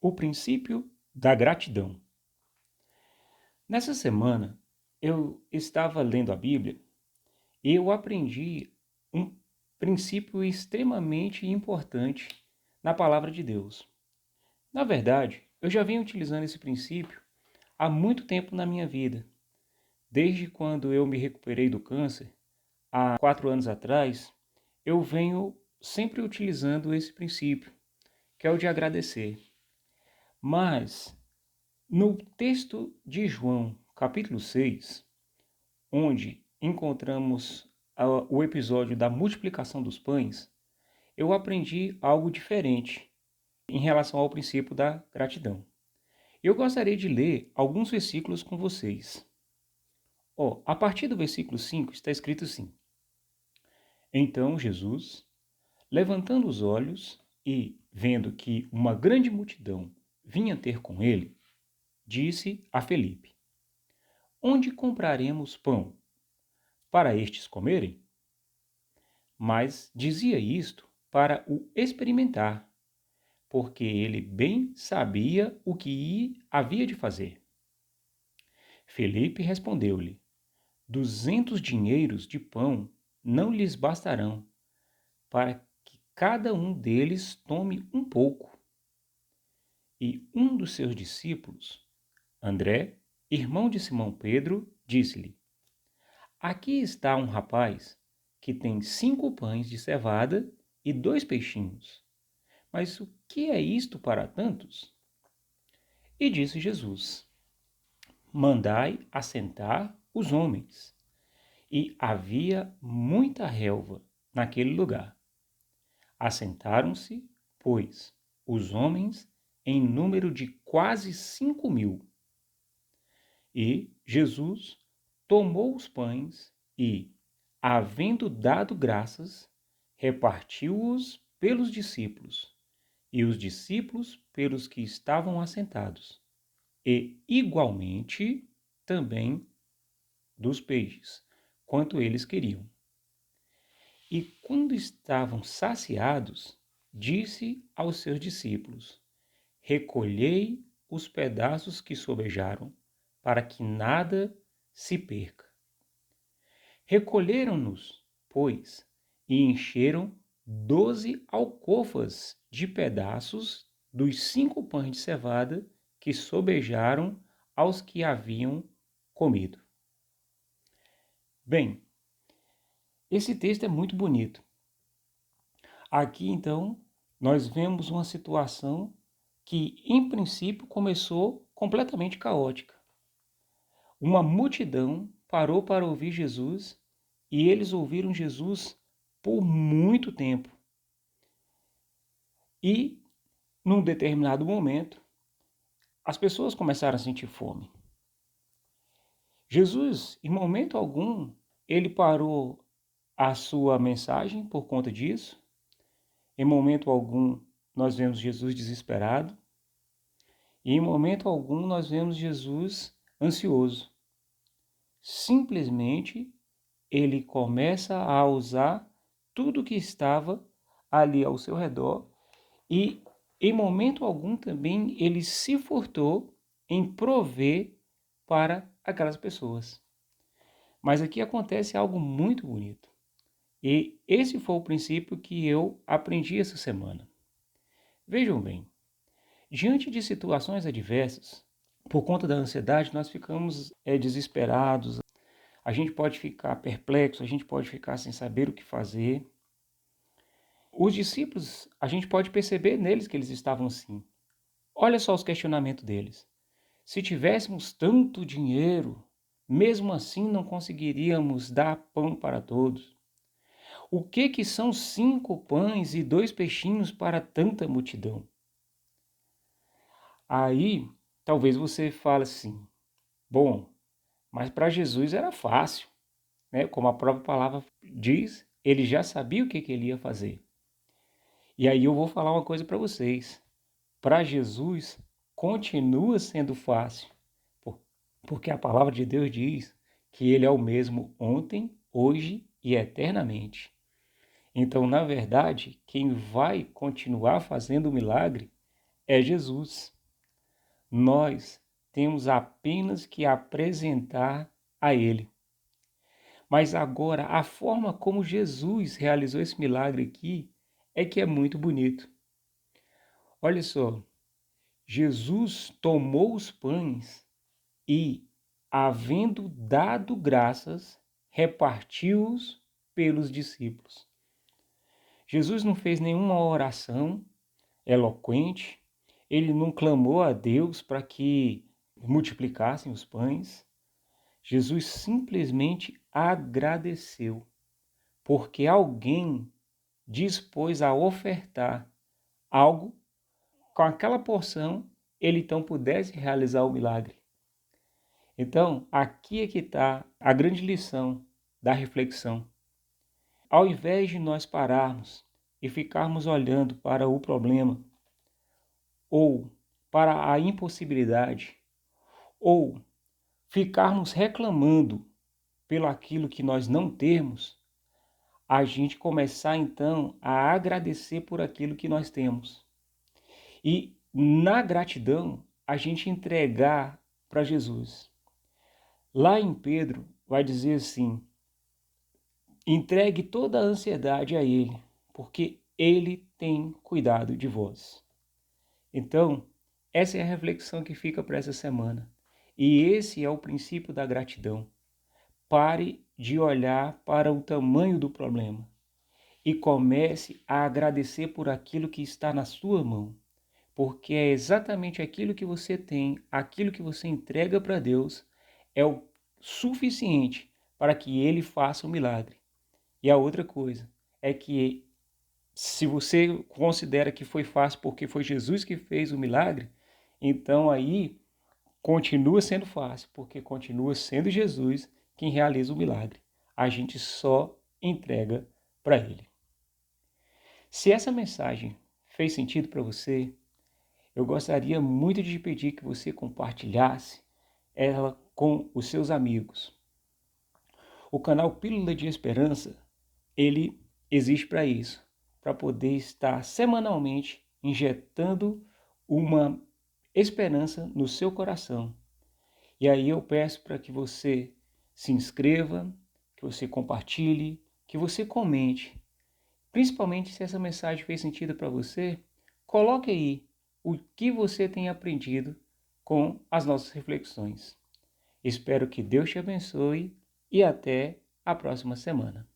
O princípio da gratidão. Nessa semana, eu estava lendo a Bíblia e eu aprendi um princípio extremamente importante na palavra de Deus. Na verdade, eu já venho utilizando esse princípio há muito tempo na minha vida. Desde quando eu me recuperei do câncer, há 4 anos atrás, eu venho sempre utilizando esse princípio, que é o de agradecer. Mas no texto de João, capítulo 6, onde encontramos o episódio da multiplicação dos pães, eu aprendi algo diferente em relação ao princípio da gratidão. Eu gostaria de ler alguns versículos com vocês. A partir do versículo 5 está escrito assim: Então Jesus, levantando os olhos e vendo que uma grande multidão vinha ter com ele, disse a Felipe: Onde compraremos pão para estes comerem? Mas dizia isto para o experimentar, porque ele bem sabia o que havia de fazer. Felipe respondeu-lhe: 200 dinheiros de pão não lhes bastarão, para que cada um deles tome um pouco. E um dos seus discípulos, André, irmão de Simão Pedro, disse-lhe: Aqui está um rapaz que tem 5 pães de cevada e 2 peixinhos. Mas o que é isto para tantos? E disse Jesus: Mandai assentar os homens. E havia muita relva naquele lugar. Assentaram-se, pois, os homens em número de quase 5.000. E Jesus tomou os pães e, havendo dado graças, repartiu-os pelos discípulos, e os discípulos pelos que estavam assentados, e igualmente também dos peixes, quanto eles queriam. E quando estavam saciados, disse aos seus discípulos: Recolhei os pedaços que sobejaram, para que nada se perca. Recolheram-nos, pois, e encheram 12 alcofas de pedaços dos 5 pães de cevada que sobejaram aos que haviam comido. Bem, esse texto é muito bonito. Aqui, então, nós vemos uma situação que, em princípio, começou completamente caótica. Uma multidão parou para ouvir Jesus e eles ouviram Jesus por muito tempo. E, num determinado momento, as pessoas começaram a sentir fome. Jesus, em momento algum, ele parou a sua mensagem por conta disso. Em momento algum, nós vemos Jesus desesperado. E em momento algum, nós vemos Jesus ansioso. Simplesmente, ele começa a usar tudo que estava ali ao seu redor e, em momento algum, também ele se furtou em prover para aquelas pessoas. Mas aqui acontece algo muito bonito. E esse foi o princípio que eu aprendi essa semana. Vejam bem, diante de situações adversas, por conta da ansiedade, nós ficamos desesperados, a gente pode ficar perplexo, a gente pode ficar sem saber o que fazer. Os discípulos, a gente pode perceber neles que eles estavam assim. Olha só os questionamentos deles. Se tivéssemos tanto dinheiro, mesmo assim não conseguiríamos dar pão para todos. O que são 5 pães e 2 peixinhos para tanta multidão? Aí, talvez você fale assim, bom, mas para Jesus era fácil, né? Como a própria palavra diz, ele já sabia o que ele ia fazer. E aí eu vou falar uma coisa para vocês. Para Jesus, continua sendo fácil, porque a palavra de Deus diz que ele é o mesmo ontem, hoje e eternamente. Então, na verdade, quem vai continuar fazendo o milagre é Jesus. Nós temos apenas que apresentar a Ele. Mas agora, a forma como Jesus realizou esse milagre aqui é que é muito bonito. Olha só, Jesus tomou os pães e, havendo dado graças, repartiu-os pelos discípulos. Jesus não fez nenhuma oração eloquente, ele não clamou a Deus para que multiplicassem os pães. Jesus simplesmente agradeceu, porque alguém dispôs a ofertar algo com aquela porção, ele então pudesse realizar o milagre. Então, aqui é que está a grande lição da reflexão. Ao invés de nós pararmos e ficarmos olhando para o problema, ou para a impossibilidade, ou ficarmos reclamando pelo aquilo que nós não temos, a gente começar então a agradecer por aquilo que nós temos. E na gratidão, a gente entregar para Jesus. Lá em Pedro, vai dizer assim: entregue toda a ansiedade a Ele, porque Ele tem cuidado de vós. Então, essa é a reflexão que fica para essa semana. E esse é o princípio da gratidão. Pare de olhar para o tamanho do problema e comece a agradecer por aquilo que está na sua mão, porque é exatamente aquilo que você tem, aquilo que você entrega para Deus, é o suficiente para que Ele faça o milagre. E a outra coisa é que, se você considera que foi fácil porque foi Jesus que fez o milagre, então aí continua sendo fácil, porque continua sendo Jesus quem realiza o milagre. A gente só entrega para Ele. Se essa mensagem fez sentido para você, eu gostaria muito de pedir que você compartilhasse ela com os seus amigos. O canal Pílula de Esperança, ele existe para isso, para poder estar semanalmente injetando uma esperança no seu coração. E aí eu peço para que você se inscreva, que você compartilhe, que você comente. Principalmente se essa mensagem fez sentido para você, coloque aí o que você tem aprendido com as nossas reflexões. Espero que Deus te abençoe e até a próxima semana.